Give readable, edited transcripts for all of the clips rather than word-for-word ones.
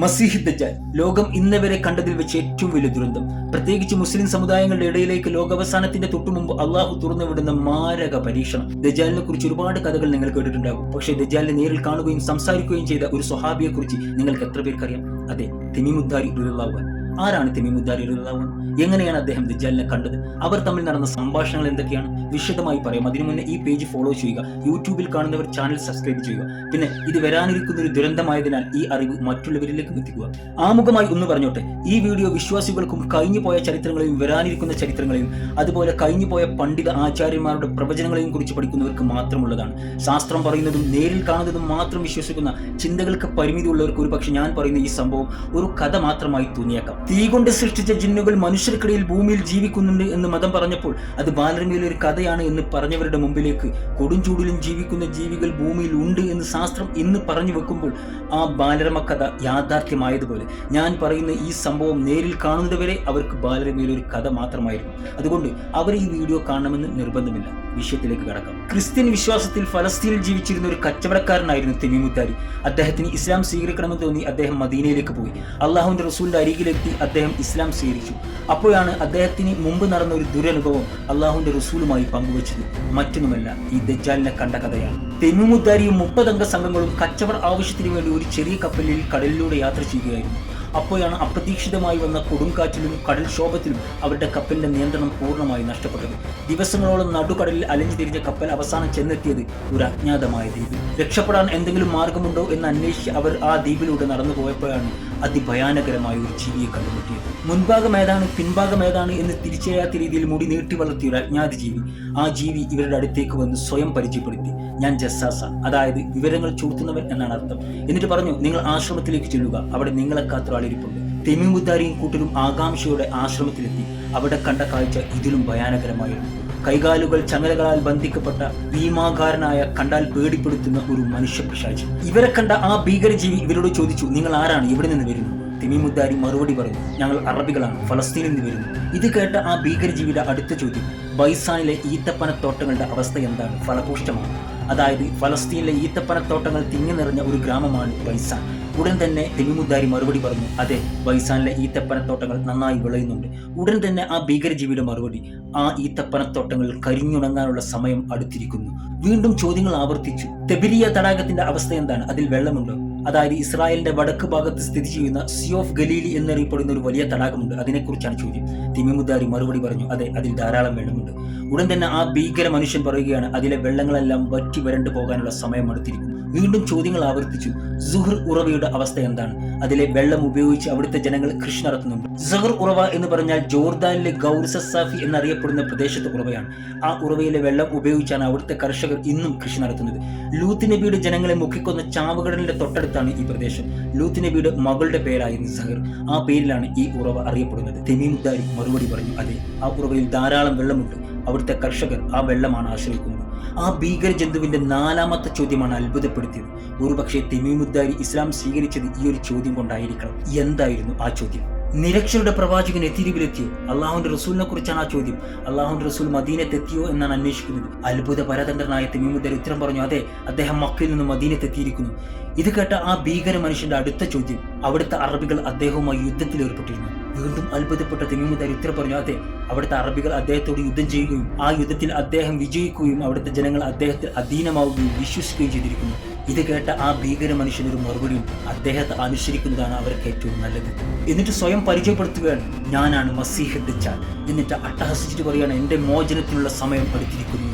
മസീഹ് ദജ്ജാൽ ലോകം ഇന്ന് വരെ കണ്ടതിൽ വെച്ച് ഏറ്റവും വലിയ ദുരന്തം. പ്രത്യേകിച്ച് മുസ്ലിം സമുദായങ്ങളുടെ ഇടയിലേക്ക് ലോകാവസാനത്തിന്റെ തൊട്ടുമുമ്പ് അള്ളാഹു തുറന്നുവിടുന്ന മാരക പരീക്ഷണം. ദജ്ജാലിനെ കുറിച്ച് ഒരുപാട് കഥകൾ നിങ്ങൾ കേട്ടിട്ടുണ്ടാകും. പക്ഷേ ദജ്ജാലിനെ നേരിൽ കാണുകയും സംസാരിക്കുകയും ചെയ്ത ഒരു സ്വഹാബിയെ കുറിച്ച് നിങ്ങൾക്ക് എത്ര പേർക്കറിയാം? അതെ, തമീമുദ്ദാരി റളിയല്ലാഹു അൻഹു. ആരാണ് തമീമുദ്ദാരി റളിയല്ലാഹു അൻഹു? എങ്ങനെയാണ് അദ്ദേഹം ദജ്ജാലിനെ കണ്ടത്? അവർ തമ്മിൽ നടന്ന സംഭാഷണങ്ങൾ എന്തൊക്കെയാണ്? വിശദമായി പറയാം. അതിനു മുന്നേ ഈ പേജ് ഫോളോ ചെയ്യുക. യൂട്യൂബിൽ കാണുന്നവർ ചാനൽ സബ്സ്ക്രൈബ് ചെയ്യുക. പിന്നെ ഇത് വരാനിരിക്കുന്ന ഒരു ദുരന്തമായതിനാൽ ഈ അറിവ് മറ്റുള്ളവരിലേക്കും എത്തിക്കുക. ആമുഖമായി ഒന്ന് പറഞ്ഞോട്ടെ, ഈ വീഡിയോ വിശ്വാസികൾക്കും കഴിഞ്ഞുപോയ ചരിത്രങ്ങളെയും വരാനിരിക്കുന്ന ചരിത്രങ്ങളെയും അതുപോലെ കഴിഞ്ഞുപോയ പണ്ഡിത ആചാര്യന്മാരുടെ പ്രവചനങ്ങളെയും കുറിച്ച് പഠിക്കുന്നവർക്ക് മാത്രമുള്ളതാണ്. ശാസ്ത്രം പറയുന്നതും നേരിൽ കാണുന്നതും മാത്രം വിശ്വസിക്കുന്ന ചിന്തകൾക്ക് പരിമിതി ഉള്ളവർക്ക് ഒരു പക്ഷെ ഞാൻ പറയുന്ന ഈ സംഭവം ഒരു കഥ മാത്രമായി തോന്നിയേക്കാം. തീ കൊണ്ട് സൃഷ്ടിച്ച ജിന്നുകൾ മനുഷ്യർക്കിടയിൽ ഭൂമിയിൽ ജീവിക്കുന്നുണ്ട് എന്ന് മതം പറഞ്ഞപ്പോൾ അത് ബാലരമയിലെ ഒരു കഥയാണ് എന്ന് പറഞ്ഞവരുടെ മുമ്പിലേക്ക് കൊടുംചൂടിലും ജീവിക്കുന്ന ജീവികൾ ഭൂമിയിൽ ഉണ്ട് എന്ന് ശാസ്ത്രം ഇന്ന് പറഞ്ഞു വെക്കുമ്പോൾ ആ ബാലരമ കഥ യാഥാർത്ഥ്യമായതുപോലെ ഞാൻ പറയുന്ന ഈ സംഭവം നേരിൽ കാണുന്നതുവരെ അവർക്ക് ബാലരമയിലെ ഒരു കഥ മാത്രമായിരുന്നു. അതുകൊണ്ട് അവർ ഈ വീഡിയോ കാണണമെന്ന് നിർബന്ധമില്ല. വിഷയത്തിലേക്ക് കടക്കാം. ക്രിസ്ത്യൻ വിശ്വാസത്തിൽ ഫലസ്തീനിൽ ജീവിച്ചിരുന്ന ഒരു കച്ചവടക്കാരനായിരുന്നു തമീമുദ്ദാരി. അദ്ദേഹത്തിന് ഇസ്ലാം സ്വീകരിക്കണമെന്ന് തോന്നി അദ്ദേഹം മദീനയിലേക്ക് പോയി. അള്ളാഹുവിന്റെ റസൂലിന്റെ അരികിലെത്തി അദ്ദേഹം ഇസ്ലാം സ്വീകരിച്ചു. അപ്പോഴാണ് അദ്ദേഹത്തിന് മുമ്പ് നടന്ന ഒരു ദുരനുഭവം അള്ളാഹുവിന്റെ റസൂലുമായി പങ്കുവച്ചത്. മറ്റൊന്നുമല്ല, ഈ ദജ്ജാലിനെ കണ്ട കഥയാണ്. തമീമുദ്ദാരിയും 30 അംഗ സംഘങ്ങളും കച്ചവട ആവശ്യത്തിന് വേണ്ടി ഒരു ചെറിയ കപ്പലിൽ കടലിലൂടെ യാത്ര ചെയ്യുകയായിരുന്നു. അപ്പോഴാണ് അപ്രതീക്ഷിതമായി വന്ന കൊടുങ്കാറ്റിലും കടൽക്ഷോഭത്തിലും അവരുടെ കപ്പലിന്റെ നിയന്ത്രണം പൂർണ്ണമായി നഷ്ടപ്പെട്ടത്. ദിവസങ്ങളോളം നടുക്കടലിൽ അലഞ്ഞു തിരിഞ്ഞ കപ്പൽ അവസാനം ചെന്നെത്തിയത് ഒരു അജ്ഞാതമായ ദ്വീപിൽ. രക്ഷപ്പെടാൻ എന്തെങ്കിലും മാർഗമുണ്ടോ എന്ന് അന്വേഷിച്ച് അവർ ആ ദ്വീപിലൂടെ നടന്നു പോയപ്പോഴാണ് അതിഭയാനകരമായ ഒരു ജീവിയെ കണ്ടുമുട്ടിയത്. മുൻഭാഗം ഏതാണ് പിൻഭാഗം ഏതാണ് എന്ന് തിരിച്ചറിയാത്ത രീതിയിൽ മുടി നീട്ടി വളർത്തിയ ഒരു അജ്ഞാത ജീവി. ആ ജീവി ഇവരുടെ അടുത്തേക്ക് വന്ന് സ്വയം പരിചയപ്പെടുത്തി. ഞാൻ ജസ്സാസ, അതായത് വിവരങ്ങൾ ചൂട്ടുന്നവൻ എന്നാണ് അർത്ഥം. എന്നിട്ട് പറഞ്ഞു, നിങ്ങൾ ആശ്രമത്തിലേക്ക് ചെല്ലുക, അവിടെ നിങ്ങളെ കാത്തൊരു ആളിരിപ്പുണ്ട്. തമീമുദ്ദാരിയും കൂട്ടരും ആകാംക്ഷയോടെ ആശ്രമത്തിലെത്തി. അവിടെ കണ്ട കാഴ്ച ഇതിലും ഭയാനകരമായിരുന്നു. കൈകാലുകൾ ചങ്ങലകളാൽ ബന്ധിക്കപ്പെട്ട ഭീമാകാരനായ, കണ്ടാൽ പേടിപ്പെടുത്തുന്ന ഒരു മനുഷ്യപിശാച്. ഇവരെ കണ്ട ആ ഭീകരജീവി ഇവരോട് ചോദിച്ചു, നിങ്ങൾ ആരാണ്, എവിടെ നിന്ന് വരുന്നു? തമീമുദ്ദാരി മറുപടി പറഞ്ഞു, ഞങ്ങൾ അറബികളാണ്, ഫലസ്തീനിൽ നിന്ന് വരുന്നു. ഇത് കേട്ട ആ ഭീകരജീവിയുടെ അടുത്ത ചോദ്യം, ബൈസാനിലെ ഈത്തപ്പനത്തോട്ടങ്ങളുടെ അവസ്ഥ എന്താണ്? ഫലപുഷ്ടമാണ്. അതായത് ഫലസ്തീനിലെ ഈത്തപ്പനത്തോട്ടങ്ങൾ തിങ്ങി നിറഞ്ഞ ഒരു ഗ്രാമമാണ് ബൈസാൻ. ഉടൻ തന്നെ തമീമുദ്ദാരി മറുപടി പറഞ്ഞു, അതെ, ബൈസാനിലെ ഈത്തപ്പനത്തോട്ടങ്ങൾ നന്നായി വിളയുന്നുണ്ട്. ഉടൻ തന്നെ ആ ഭീകരജീവിയുടെ മറുപടി, ആ ഈത്തപ്പനത്തോട്ടങ്ങൾ കരിഞ്ഞുണങ്ങാനുള്ള സമയം അടുത്തിരിക്കുന്നു. വീണ്ടും ചോദ്യങ്ങൾ ആവർത്തിച്ചു. തെബിരിയ തടാകത്തിന്റെ അവസ്ഥ എന്താണ്? അതിൽ വെള്ളമുണ്ടോ? അതായത് ഇസ്രായേലിന്റെ വടക്ക് ഭാഗത്ത് സ്ഥിതി ചെയ്യുന്ന സീ ഓഫ് ഗലീലി എന്നറിയപ്പെടുന്ന ഒരു വലിയ തടാകമുണ്ട്, അതിനെക്കുറിച്ചാണ് ചോദ്യം. തമീമുദ്ദാരി മറുപടി പറഞ്ഞു, അതെ, അതിൽ ധാരാളം വെള്ളമുണ്ട്. ഉടൻ തന്നെ ആ ഭീകര മനുഷ്യൻ പറയുകയാണ്, അതിലെ വെള്ളങ്ങളെല്ലാം വറ്റി വരണ്ടു പോകാനുള്ള സമയം അടുത്തിരിക്കുന്നു. വീണ്ടും ചോദ്യങ്ങൾ ആവർത്തിച്ചു. സുഹർ ഉറവയുടെ അവസ്ഥ എന്താണ്? അതിലെ വെള്ളം ഉപയോഗിച്ച് അവിടുത്തെ ജനങ്ങൾ കൃഷി നടത്തുന്നുണ്ട്. സുഹർ ഉറവ എന്ന് പറഞ്ഞാൽ ജോർദാനിലെ ഗൗർ സസാഫി എന്നറിയപ്പെടുന്ന പ്രദേശത്തെ ഉറവയാണ്. ആ ഉറവയിലെ വെള്ളം ഉപയോഗിച്ചാണ് അവിടുത്തെ കർഷകർ ഇന്നും കൃഷി നടത്തുന്നത്. ലൂത്ത് നബിയുടെ ജനങ്ങളെ മുക്കിക്കൊന്ന ചാവുകടലിന്റെ തൊട്ടടുത്താണ് ഈ പ്രദേശം. ലൂത്ത് നബിയുടെ മകളുടെ പേരായിരുന്നു സഹർ. ആ പേരിലാണ് ഈ ഉറവ അറിയപ്പെടുന്നത്. തമീമുദ്ദാരി മറുപടി പറഞ്ഞു, അതെ, ആ ഉറവയിൽ ധാരാളം വെള്ളമുണ്ട്. അവിടുത്തെ കർഷകർ ആ വെള്ളമാണ് ആശ്രയിക്കുന്നത്. ആ ഭീകര ജന്തുവിന്റെ 4ാമത്തെ ചോദ്യമാണ് അത്ഭുതപ്പെടുത്തിയത്. ഒരുപക്ഷെ തമീമുദ്ദാരി ഇസ്ലാം സ്വീകരിച്ചത് ഈ ഒരു ചോദ്യം കൊണ്ടായിരിക്കണം. എന്തായിരുന്നു ആ ചോദ്യം? നിരക്ഷരുടെ പ്രവാചകൻ എത്തിരിവിലെത്തിയോ? അള്ളാഹുന്റെ റസൂലിനെ കുറിച്ചാണ് ആ ചോദ്യം. അള്ളാഹുന്റെ റസൂൽ മദീനത്തെത്തിയോ എന്നാണ് അന്വേഷിക്കുന്നത്. അത്ഭുത പരതന്ത്രനായ തമീമുദ്ദാരി ഉത്തരം പറഞ്ഞു, അതെ, അദ്ദേഹം മക്കയിൽ നിന്ന് മദീനത്തെത്തിയിരിക്കുന്നു. ഇത് കേട്ട ആ ഭീകര മനുഷ്യന്റെ അടുത്ത ചോദ്യം, അവിടുത്തെ അറബികൾ അദ്ദേഹവുമായി യുദ്ധത്തിൽ ഏർപ്പെട്ടിരുന്നു. വീണ്ടും അത്ഭുതപ്പെട്ട തമീമുദ്ദാരി ഉത്തരം പറഞ്ഞു, അതെ, അവിടുത്തെ അറബികൾ അദ്ദേഹത്തോട് യുദ്ധം ചെയ്യുകയും ആ യുദ്ധത്തിൽ അദ്ദേഹം വിജയിക്കുകയും അവിടുത്തെ ജനങ്ങൾ അദ്ദേഹത്തിൽ അധീനമാവുകയും വിശ്വസിക്കുകയും ചെയ്തിരിക്കുന്നു. ഇത് കേട്ട ആ ഭീകര മനുഷ്യനൊരു മറുപടിയും, അദ്ദേഹത്തെ അനുസരിക്കുന്നതാണ് അവർക്ക് ഏറ്റവും നല്ലത്. എന്നിട്ട് സ്വയം പരിചയപ്പെടുത്തുകയാണ്, ഞാനാണ് മസീഹ് ദജ്ജാൽ. എന്നിട്ട് അട്ടഹസിച്ചിട്ട് പറയുകയാണ്, എന്റെ മോചനത്തിനുള്ള സമയം അടുത്തിരിക്കുന്നു.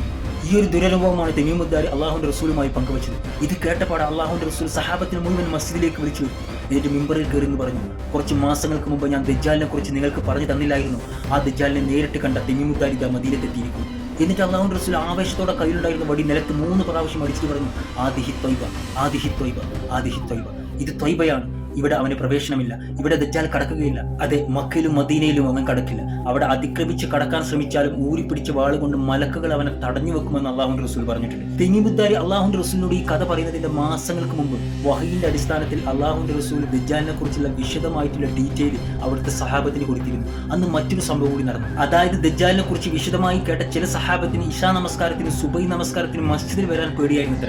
ഈ ഒരു ദുരനുഭവമാണ് തമീമുദ്ദാരി അള്ളാഹുന്റെ റസൂലുമായി പങ്കുവച്ചത്. ഇത് കേട്ടപാട് അള്ളാഹുന്റെ റസൂൽ സഹാബത്തിന് മുഴുവൻ മസ്ജിദിലേക്ക് വിളിച്ചു. എന്നിട്ട് മിമ്പറിൽ കയറി എന്ന് പറഞ്ഞു, കുറച്ച് മാസങ്ങൾക്ക് മുമ്പ് ഞാൻ ദജ്ജാലിനെ കുറിച്ച് നിങ്ങൾക്ക് പറഞ്ഞു തന്നില്ലായിരുന്നു? ആ ദജ്ജാലിനെ നേരിട്ട് കണ്ട തമീമുദ്ദാരി മദീനത്തെത്തിയിരിക്കുന്നു. എന്നിട്ട് അള്ളാഹുന്റെ റസൂൽ ആവേശത്തോടെ കയ്യിലുണ്ടായിരുന്ന വടി നിലത്ത് 3 പ്രാവശ്യം അടിച്ചിട്ട് പറഞ്ഞു, ആദിഹി ത്വയ്ബ, ആദിഹി ത്വയ്ബ, ആദിഹി ത്വയ്ബ. ഇത് ത്വയ്ബയാണ്. ഇവിടെ അവന് പ്രവേശനമില്ല. ഇവിടെ ദജ്ജാൽ കടക്കുകയില്ല. അതെ, മക്കയിലും മദീനയിലും അവൻ കടക്കില്ല. അവിടെ അതിക്രമിച്ച് കടക്കാൻ ശ്രമിച്ചാലും ഊരിപ്പിടിച്ച വാളുകൊണ്ട് മലക്കുകൾ അവനെ തടഞ്ഞു വെക്കുമെന്ന് അള്ളാഹുന്റെ റസൂൽ പറഞ്ഞിട്ടുണ്ട്. തമീമുദ്ദാരി അള്ളാഹുന്റെ റസൂലിനോട് ഈ കഥ പറയുന്നതിന്റെ മാസങ്ങൾക്ക് മുമ്പ് വഹയിന്റെ അടിസ്ഥാനത്തിൽ അള്ളാഹുന്റെ റസൂൽ ദജ്ജാലിനെ കുറിച്ചുള്ള വിശദമായിട്ടുള്ള ഡീറ്റെയിൽ അവിടുത്തെ സഹാബത്തിന് കൊടുത്തിരുന്നു. അന്ന് മറ്റൊരു സംഭവം കൂടി നടന്നു. അതായത് ദജ്ജാലിനെ കുറിച്ച് വിശദമായി കേട്ട ചില സഹാബത്തിന് ഇശാ നമസ്കാരത്തിനും സുബൈ നമസ്കാരത്തിനും മസ്ജിദിൽ വരാൻ പേടിയായിരുന്നു.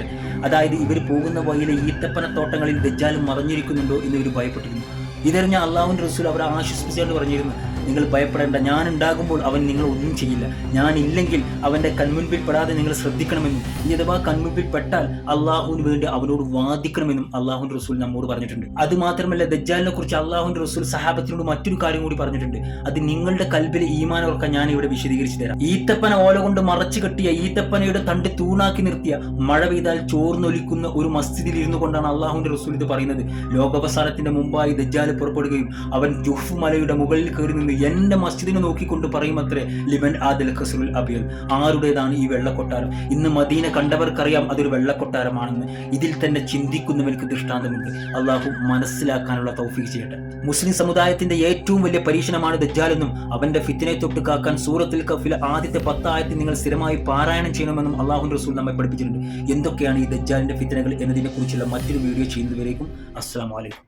അതായത് ഇവർ പോകുന്ന വഴിയിലെ ഈത്തപ്പനത്തോട്ടങ്ങളിൽ ദജ്ജാൽ മറഞ്ഞിരിക്കുന്നുണ്ടോ എന്ന് ഇവർ ഭയപ്പെട്ടിരുന്നു. ഇതറിഞ്ഞ അള്ളാഹുവിൻ്റെ റസൂൽ അവരെ ആശ്വസിപ്പിച്ചുകൊണ്ട് പറഞ്ഞിരുന്നു, നിങ്ങൾ ഭയപ്പെടേണ്ട, ഞാൻ ഉണ്ടാകുമ്പോൾ അവൻ നിങ്ങൾ ഒന്നും ചെയ്യില്ല, ഞാനില്ലെങ്കിൽ അവൻ്റെ കൺമുൻപിൽ പെടാതെ നിങ്ങൾ ശ്രദ്ധിക്കണമെന്നും ഇനി അഥവാ കൺമുൻപിൽ പെട്ടാൽ അള്ളാഹുവിന് വേണ്ടി അവനോട് വാദിക്കണമെന്നും അള്ളാഹുവിൻ്റെ റസൂൽ നമ്മോട് പറഞ്ഞിട്ടുണ്ട്. അതുമാത്രമല്ല ദജ്ജാലിനെ കുറിച്ച് അള്ളാഹുവിൻ്റെ റസൂൽ സഹാബത്തിനോട് മറ്റൊരു കാര്യം കൂടി പറഞ്ഞിട്ടുണ്ട്. അത് നിങ്ങളുടെ കൽബിലെ ഈമാൻ ഓർക്കാൻ ഞാൻ ഇവിടെ വിശദീകരിച്ചു തരാം. ഈത്തപ്പന ഓല കൊണ്ട് മറച്ചു കെട്ടിയ ഈത്തപ്പനയുടെ തണ്ട് തൂണാക്കി നിർത്തിയ മഴ പെയ്താൽ ചോർന്നൊലിക്കുന്ന ഒരു മസ്ജിദിൽ ഇരുന്നു കൊണ്ടാണ് അള്ളാഹുവിൻ്റെ റസൂൽ ഇത് പറയുന്നത്. ലോകാവസാനത്തിന്റെ മുമ്പായി ദജ്ജാൽ പുറപ്പെടുകയും അവൻ ജുഹ് മലയുടെ മുകളിൽ കയറി നിന്ന് എന്റെ മസ്ജിദിനെ നോക്കിക്കൊണ്ട് പറയുമത്രേ, ലിമൻ ആദൽ ഖസ്റുൽ അബിയൽ, ആരുടേതാണ് ഈ വെള്ളക്കൊട്ടാരം? ഇന്ന് മദീന കണ്ടവർക്കറിയാം അതൊരു വെള്ളക്കൊട്ടാരമാണെന്ന്. ഇതിൽ തന്നെ ചിന്തിക്കുന്നവർക്ക് ദൃഷ്ടാന്തമുണ്ട്. അള്ളാഹു മനസ്സിലാക്കാനുള്ള തൗഫീഖ് ചെയ്യട്ടെ. മുസ്ലിം സമുദായത്തിന്റെ ഏറ്റവും വലിയ പരീക്ഷണമാണ് ദജ്ജാലെന്നും അവന്റെ ഫിത്നയെ തൊട്ട് കാക്കാൻ സൂറത്തുൽ കഹ്ഫിലെ ആദ്യത്തെ 10 ആയത്തിൽ നിങ്ങൾ സ്ഥിരമായി പാരായണം ചെയ്യണമെന്നും അള്ളാഹുവിന്റെ റസൂൽ നമ്മെ പഠിപ്പിച്ചിട്ടുണ്ട്. എന്തൊക്കെയാണ് ഈ ദജ്ജാലിന്റെ ഫിത്നകൾ എന്നതിനെ കുറിച്ചുള്ള മറ്റൊരു വീഡിയോ ചെയ്യുന്നതുവരേക്കും അസ്സലാമു അലൈക്കും.